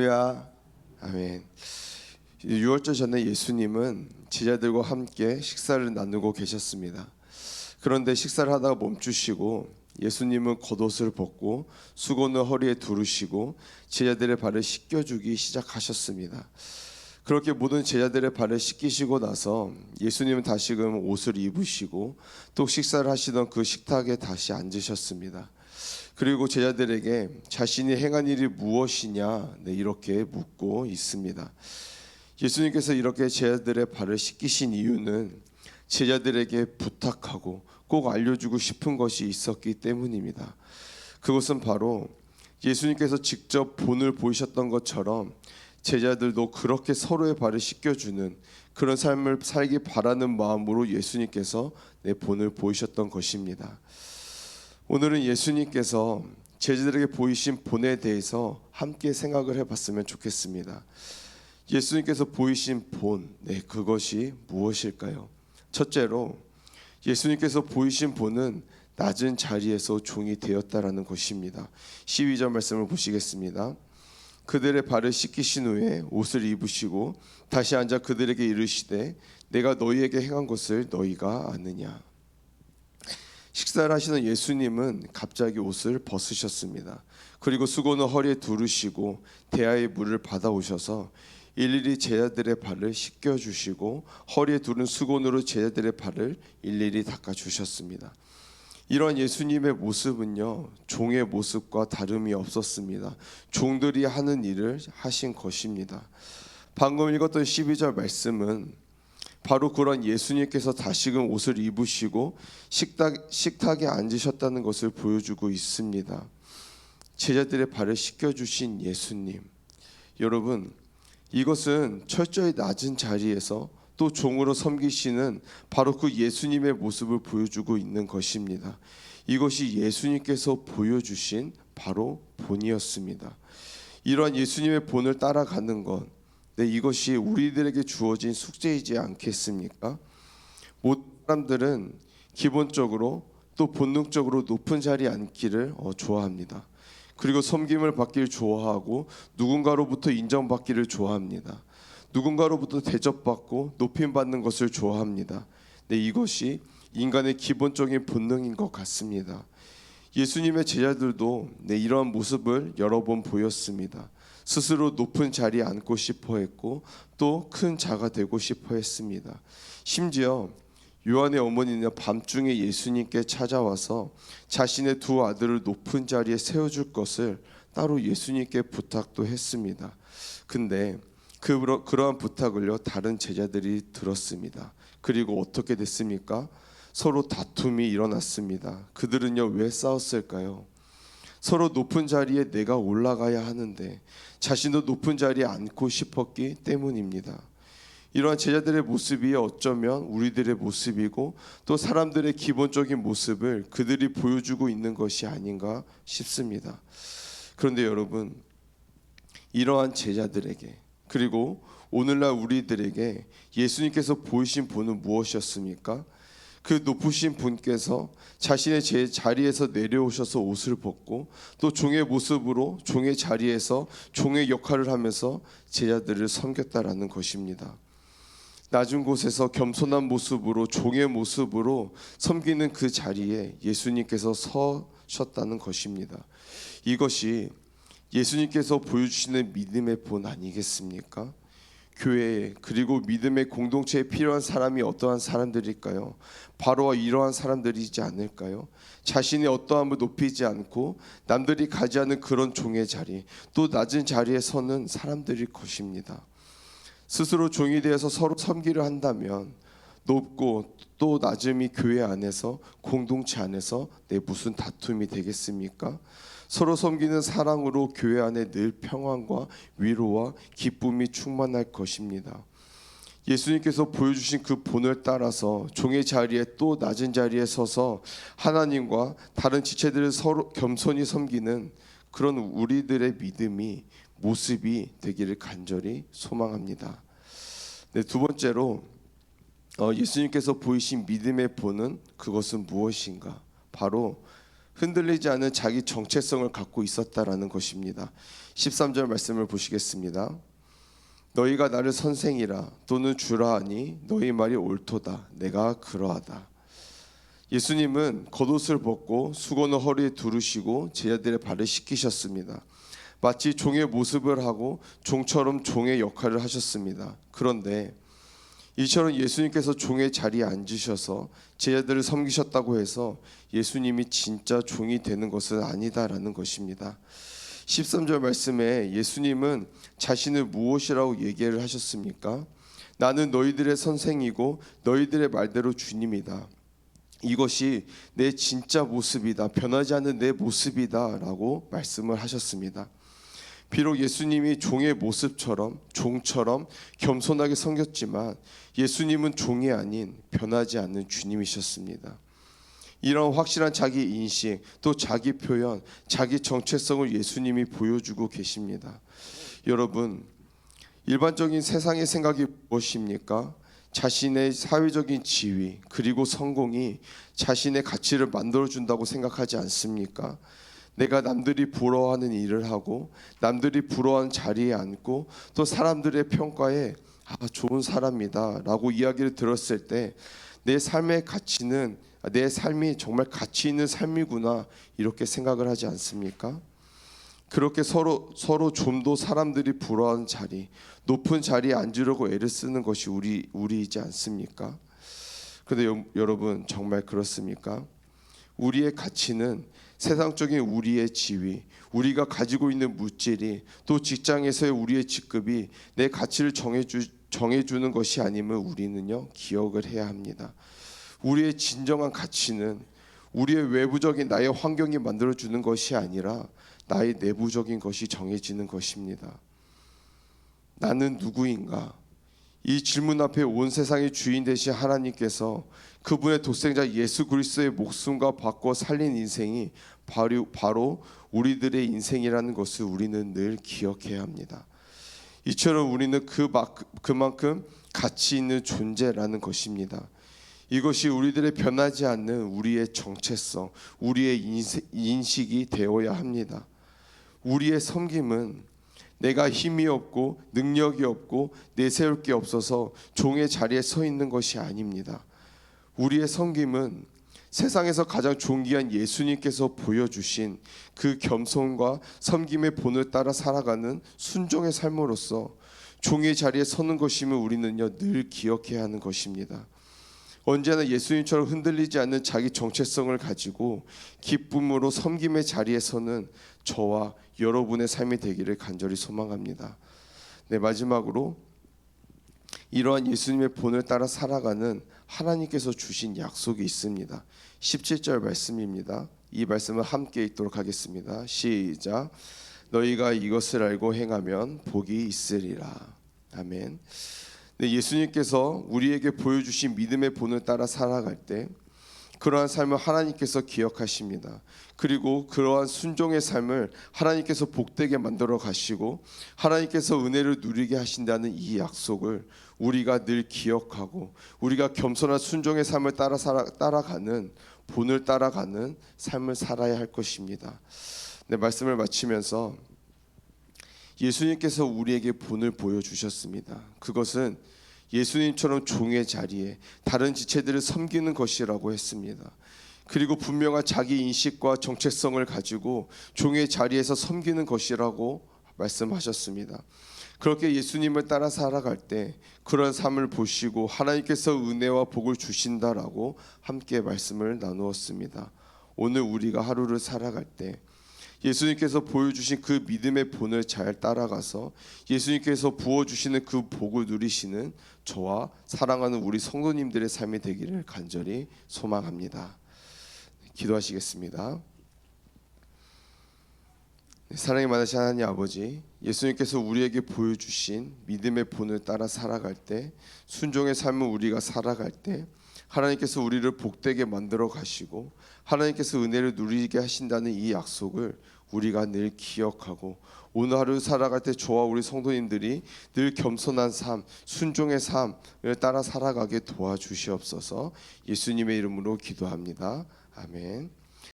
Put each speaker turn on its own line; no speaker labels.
할렐루야. 아멘. 6월절 전에 예수님은 제자들과 함께 식사를 나누고 계셨습니다. 그런데 식사를 하다가 멈추시고 예수님은 겉옷을 벗고 수건을 허리에 두르시고 제자들의 발을 씻겨주기 시작하셨습니다. 그렇게 모든 제자들의 발을 씻기시고 나서 예수님은 다시금 옷을 입으시고 또 식사를 하시던 그 식탁에 다시 앉으셨습니다. 그리고 제자들에게 자신이 행한 일이 무엇이냐 이렇게 묻고 있습니다. 예수님께서 이렇게 제자들의 발을 씻기신 이유는 제자들에게 부탁하고 꼭 알려주고 싶은 것이 있었기 때문입니다. 그것은 바로 예수님께서 직접 본을 보이셨던 것처럼 제자들도 그렇게 서로의 발을 씻겨주는 그런 삶을 살기 바라는 마음으로 예수님께서 내 본을 보이셨던 것입니다. 오늘은 예수님께서 제자들에게 보이신 본에 대해서 함께 생각을 해봤으면 좋겠습니다. 예수님께서 보이신 본, 그것이 무엇일까요? 첫째로 예수님께서 보이신 본은 낮은 자리에서 종이 되었다라는 것입니다. 12절 말씀을 보시겠습니다. 그들의 발을 씻기신 후에 옷을 입으시고 다시 앉아 그들에게 이르시되 내가 너희에게 행한 것을 너희가 아느냐. 식사를 하시는 예수님은 갑자기 옷을 벗으셨습니다. 그리고 수건을 허리에 두르시고 대야의 물을 받아오셔서 일일이 제자들의 발을 씻겨주시고 허리에 두른 수건으로 제자들의 발을 일일이 닦아주셨습니다. 이러한 예수님의 모습은요, 종의 모습과 다름이 없었습니다. 종들이 하는 일을 하신 것입니다. 방금 읽었던 12절 말씀은 바로 그런 예수님께서 다시금 옷을 입으시고 식탁에 앉으셨다는 것을 보여주고 있습니다. 제자들의 발을 씻겨주신 예수님, 여러분, 이것은 철저히 낮은 자리에서 또 종으로 섬기시는 바로 그 예수님의 모습을 보여주고 있는 것입니다. 이것이 예수님께서 보여주신 바로 본이었습니다. 이러한 예수님의 본을 따라가는 것, 이것이 우리들에게 주어진 숙제이지 않겠습니까? 모든 사람들은 기본적으로 또 본능적으로 높은 자리에 앉기를 좋아합니다. 그리고 섬김을 받기를 좋아하고 누군가로부터 인정받기를 좋아합니다. 누군가로부터 대접받고 높임받는 것을 좋아합니다. 이것이 인간의 기본적인 본능인 것 같습니다. 예수님의 제자들도 이러한 모습을 여러 번 보였습니다. 스스로 높은 자리에 앉고 싶어 했고 또 큰 자가 되고 싶어 했습니다. 심지어 요한의 어머니는 밤중에 예수님께 찾아와서 자신의 두 아들을 높은 자리에 세워줄 것을 따로 예수님께 부탁도 했습니다. 근데 그러한 부탁을요, 다른 제자들이 들었습니다. 그리고 어떻게 됐습니까? 서로 다툼이 일어났습니다. 그들은요, 왜 싸웠을까요? 서로 높은 자리에 내가 올라가야 하는데 자신도 높은 자리에 앉고 싶었기 때문입니다. 이러한 제자들의 모습이 어쩌면 우리들의 모습이고 또 사람들의 기본적인 모습을 그들이 보여주고 있는 것이 아닌가 싶습니다. 그런데 여러분, 이러한 제자들에게 그리고 오늘날 우리들에게 예수님께서 보이신 본은 무엇이었습니까? 그 높으신 분께서 자신의 제 자리에서 내려오셔서 옷을 벗고 또 종의 모습으로 종의 자리에서 종의 역할을 하면서 제자들을 섬겼다라는 것입니다. 낮은 곳에서 겸손한 모습으로 종의 모습으로 섬기는 그 자리에 예수님께서 서셨다는 것입니다. 이것이 예수님께서 보여주시는 믿음의 본 아니겠습니까? 교회에 그리고 믿음의 공동체에 필요한 사람이 어떠한 사람들일까요? 바로 이러한 사람들이지 않을까요? 자신이 어떠함을 높이지 않고 남들이 가지 않은 그런 종의 자리, 또 낮은 자리에 서는 사람들일 것입니다. 스스로 종이 되어서 서로 섬기려 한다면 높고 또 낮음이 교회 안에서 공동체 안에서 무슨 다툼이 되겠습니까? 서로 섬기는 사랑으로 교회 안에 늘 평안과 위로와 기쁨이 충만할 것입니다. 예수님께서 보여주신 그 본을 따라서 종의 자리에 또 낮은 자리에 서서 하나님과 다른 지체들을 서로 겸손히 섬기는 그런 우리들의 믿음이 모습이 되기를 간절히 소망합니다. 두 번째로 예수님께서 보이신 믿음의 본은 그것은 무엇인가? 바로 흔들리지 않은 자기 정체성을 갖고 있었다라는 것입니다. 13절 말씀을 보시겠습니다. 너희가 나를 선생이라 또는 주라 하니 너희 말이 옳도다. 내가 그러하다. 예수님은 겉옷을 벗고 수건을 허리에 두르시고 제자들의 발을 씻기셨습니다. 마치 종의 모습을 하고 종처럼 종의 역할을 하셨습니다. 그런데 이처럼 예수님께서 종의 자리에 앉으셔서 제자들을 섬기셨다고 해서 예수님이 진짜 종이 되는 것은 아니다라는 것입니다. 13절 말씀에 예수님은 자신을 무엇이라고 얘기를 하셨습니까? 나는 너희들의 선생이고 너희들의 말대로 주님이다. 이것이 내 진짜 모습이다. 변하지 않는 내 모습이다 라고 말씀을 하셨습니다. 비록 예수님이 종의 모습처럼 종처럼 겸손하게 섬겼지만 예수님은 종이 아닌 변하지 않는 주님이셨습니다. 이런 확실한 자기 인식 또 자기 표현 자기 정체성을 예수님이 보여주고 계십니다. 여러분, 일반적인 세상의 생각이 무엇입니까? 자신의 사회적인 지위 그리고 성공이 자신의 가치를 만들어준다고 생각하지 않습니까? 내가 남들이 부러워하는 일을 하고 남들이 부러워하는 자리에 앉고 또 사람들의 평가에 좋은 사람이다 라고 이야기를 들었을 때 내 삶의 가치는 내 삶이 정말 가치 있는 삶이구나 이렇게 생각을 하지 않습니까? 그렇게 서로 좀 더 사람들이 부러워하는 자리 높은 자리에 앉으려고 애를 쓰는 것이 우리이지 않습니까? 그런데 여러분 정말 그렇습니까? 우리의 가치는 세상적인 우리의 지위, 우리가 가지고 있는 물질이 또 직장에서의 우리의 직급이 내 가치를 정해주는 것이 아님을 우리는요 기억을 해야 합니다. 우리의 진정한 가치는 우리의 외부적인 나의 환경이 만들어주는 것이 아니라 나의 내부적인 것이 정해지는 것입니다. 나는 누구인가? 이 질문 앞에 온 세상의 주인 되신 하나님께서 그분의 독생자 예수 그리스도의 목숨과 바꿔 살린 인생이 바로 우리들의 인생이라는 것을 우리는 늘 기억해야 합니다. 이처럼 우리는 그만큼 가치 있는 존재라는 것입니다. 이것이 우리들의 변하지 않는 우리의 정체성, 우리의 인식이 되어야 합니다. 우리의 섬김은 내가 힘이 없고 능력이 없고 내세울 게 없어서 종의 자리에 서 있는 것이 아닙니다. 우리의 섬김은 세상에서 가장 존귀한 예수님께서 보여주신 그 겸손과 섬김의 본을 따라 살아가는 순종의 삶으로서 종의 자리에 서는 것임을 우리는요 늘 기억해야 하는 것입니다. 언제나 예수님처럼 흔들리지 않는 자기 정체성을 가지고 기쁨으로 섬김의 자리에 서는 저와 여러분의 삶이 되기를 간절히 소망합니다. 네, 마지막으로 이러한 예수님의 본을 따라 살아가는 하나님께서 주신 약속이 있습니다. 17절 말씀입니다. 이 말씀을 함께 읽도록 하겠습니다. 시작. 너희가 이것을 알고 행하면 복이 있으리라. 아멘. 네, 예수님께서 우리에게 보여주신 믿음의 본을 따라 살아갈 때 그러한 삶을 하나님께서 기억하십니다. 그리고 그러한 순종의 삶을 하나님께서 복되게 만들어 가시고 하나님께서 은혜를 누리게 하신다는 이 약속을 우리가 늘 기억하고 우리가 겸손한 순종의 삶을 따라가는 본을 따라가는 삶을 살아야 할 것입니다. 네, 말씀을 마치면서 예수님께서 우리에게 본을 보여주셨습니다. 그것은 예수님처럼 종의 자리에 다른 지체들을 섬기는 것이라고 했습니다. 그리고 분명한 자기 인식과 정체성을 가지고 종의 자리에서 섬기는 것이라고 말씀하셨습니다. 그렇게 예수님을 따라 살아갈 때 그런 삶을 보시고 하나님께서 은혜와 복을 주신다라고 함께 말씀을 나누었습니다. 오늘 우리가 하루를 살아갈 때 예수님께서 보여주신 그 믿음의 본을 잘 따라가서 예수님께서 부어주시는 그 복을 누리시는 저와 사랑하는 우리 성도님들의 삶이 되기를 간절히 소망합니다. 기도하시겠습니다. 사랑이 많으신 하나님 아버지, 예수님께서 우리에게 보여주신 믿음의 본을 따라 살아갈 때 순종의 삶을 우리가 살아갈 때 하나님께서 우리를 복되게 만들어 가시고 하나님께서 은혜를 누리게 하신다는 이 약속을 우리가 늘 기억하고 오늘 하루 살아갈 때 저와 우리 성도님들이 늘 겸손한 삶, 순종의 삶을 따라 살아가게 도와주시옵소서. 예수님의 이름으로 기도합니다. 아멘.